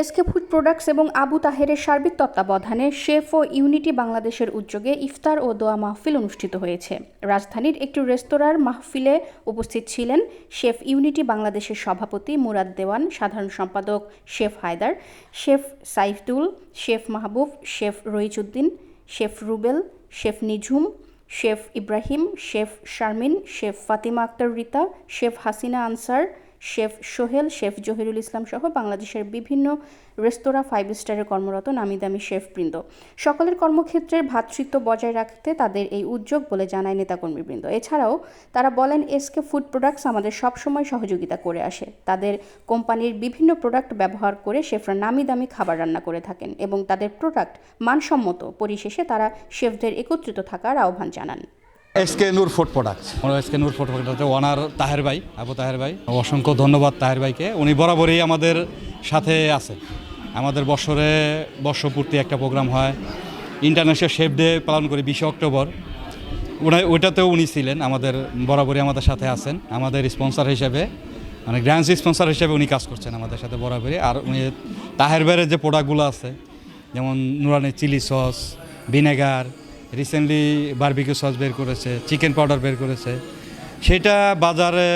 SK food products এবং আবু তাহেরের সার্বিক তত্ত্বাবধানে শেফ ও ইউনিটি বাংলাদেশের উদ্যোগে ইফতার ও দোয়া মাহফিল অনুষ্ঠিত হয়েছে। রাজধানীর একটি রেস্তোরাঁর মাহফিলে উপস্থিত ছিলেন শেফ ইউনিটি বাংলাদেশের সভাপতি মুরাদ দেওয়ান, সাধারণ সম্পাদক chef Haidar, chef Saiful, chef Mahbub, chef Roichuddin, chef Rubel, chef Nijhum, chef Ibrahim, chef Sharmin, chef Fatima Akter Rita, chef Hasina Ansar, chef Sohel, chef Jahirul Islam সহ বাংলাদেশের বিভিন্ন রেস্তোরাঁ 5 স্টারে কর্মরত নামিদামি শেফবৃন্দ। সকলের কর্মক্ষেত্রের ভ্রাতৃত্ব বজায় রাখতে তাদের এই উদ্যোগ বলে জানায় নেতাকর্মীবৃন্দ। এছাড়াও তারা বলেন, এসকে ফুড প্রোডাক্টস আমাদের সবসময় সহযোগিতা করে আসে। তাদের কোম্পানির বিভিন্ন প্রোডাক্ট ব্যবহার করে শেফরা নামি দামি খাবার রান্না করে থাকেন এবং তাদের প্রোডাক্ট মানসম্মত। পরিশেষে তারা শেফদের একত্রিত থাকার আহ্বান জানান। এসকে নূর ফুড প্রোডাক্টস, এসকে নূর ফুড প্রোডাক্টস ওনার তাহের ভাই, আবু তাহের ভাই, অসংখ্য ধন্যবাদ তাহের ভাইকে। উনি বরাবরই আমাদের সাথে আছে। আমাদের বর্ষপূর্তি একটা প্রোগ্রাম হয়, ইন্টারন্যাশনাল শেফ ডে পালন করি 20 অক্টোবর। ওইটাতেও উনি ছিলেন, আমাদের বরাবরই আমাদের সাথে আছেন। আমাদের স্পন্সর হিসেবে, মানে গ্র্যান্ড স্পন্সর হিসেবে উনি কাজ করছেন আমাদের সাথে বরাবরই। আর উনি তাহের ভাইয়ের যে প্রোডাক্টগুলো আছে, যেমন Nurani chilli sauce, vinegar, recently barbecue sauce বের করেছে, চিকেন পাউডার বের করেছে, সেটা বাজারে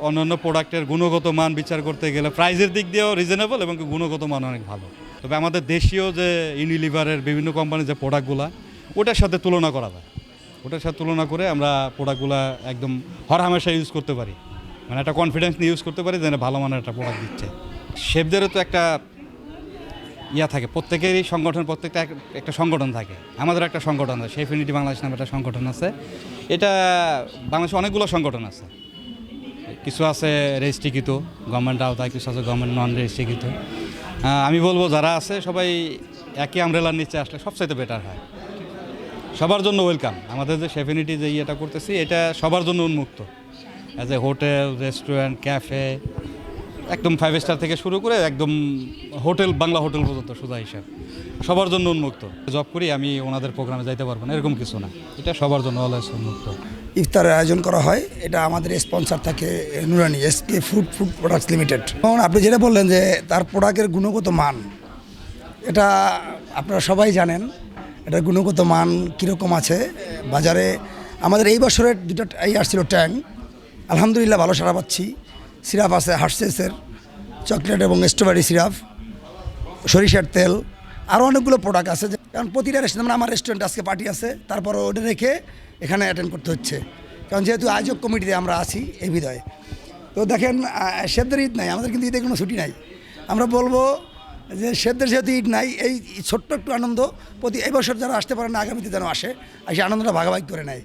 অন্যান্য প্রোডাক্টের গুণগত মান বিচার করতে গেলে প্রাইসের দিক দিয়েও রিজনেবল এবং গুণগত মান অনেক ভালো। তবে আমাদের দেশীয় যে ইউনিলিভারের বিভিন্ন কোম্পানির যে প্রোডাক্টগুলো, ওটার সাথে তুলনা করা যায়। ওটার সাথে তুলনা করে আমরা প্রোডাক্টগুলো একদম হরহামেশা ইউজ করতে পারি, মানে একটা কনফিডেন্স নিয়ে ইউজ করতে পারি যে ভালো মানের একটা প্রোডাক্ট দিচ্ছে। শেফদেরও তো একটা থাকে, প্রত্যেকেরই সংগঠন, প্রত্যেকটা একটা সংগঠন থাকে। আমাদের একটা সংগঠন আছে, শেফ ইউনিটি বাংলাদেশ নামে একটা সংগঠন আছে। এটা বাংলাদেশে অনেকগুলো সংগঠন আছে, কিছু আছে রেজিস্ট্রিকৃত গভর্নমেন্ট আওতায়, কিছু আছে গভর্নমেন্ট নন রেজিস্ট্রিকৃত। আমি বলবো যারা আছে সবাই একই আমব্রেলার নিচে আসলে সবচাইতে বেটার হয়, সবার জন্য ওয়েলকাম। আমাদের যে শেফ ইউনিটি যে ইয়েটা করতেছি, এটা সবার জন্য উন্মুক্ত। As a hotel, restaurant, cafe, একদম 5 স্টার থেকে শুরু করে একদম হোটেল, বাংলা হোটেল পর্যন্ত সোজা হিসাব সবার জন্য উন্মুক্ত। জব করি আমি, ওনাদের প্রোগ্রামে যাইতে পারবো না এরকম কিছু না, এটা সবার জন্য অলওয়েজ উন্মুক্ত। ইফতারের আয়োজন করা হয়, এটা আমাদের স্পন্সর থাকে নুরানি এসকে ফুড প্রোডাক্টস লিমিটেড। এবং আপনি যেটা বললেন যে তার প্রোডাক্টের গুণগত মান, এটা আপনারা সবাই জানেন, এটার গুণগত মান কীরকম আছে বাজারে। আমাদের এই বছরের দুটো আসছিল ট্যাং, আলহামদুলিল্লাহ ভালো সাড়া পাচ্ছি। সিরাপ আছে হার্সেসের, চকলেট এবং স্ট্রবেরি সিরাপ, সরিষার তেল, আরও অনেকগুলো প্রোডাক্ট আছে। কারণ প্রতিটা রেস্টুরেন্ট, মানে আমার রেস্টুরেন্ট আজকে পার্টি আছে, তারপর ওটা রেখে এখানে অ্যাটেন্ড করতে হচ্ছে, কারণ যেহেতু আয়োজক কমিটিতে আমরা আছি এই বিধায়। তো দেখেন, শেফদের ঈদ নাই, আমাদের কিন্তু ঈদে কোনো ছুটি নাই। আমরা বলবো যে শেফদের যেহেতু ঈদ নাই, এই ছোট্ট একটু আনন্দ এই বছর যারা আসতে পারে না, আগামীতে যেন আসে, এসে আনন্দটা ভাগাভাগি করে নেয়।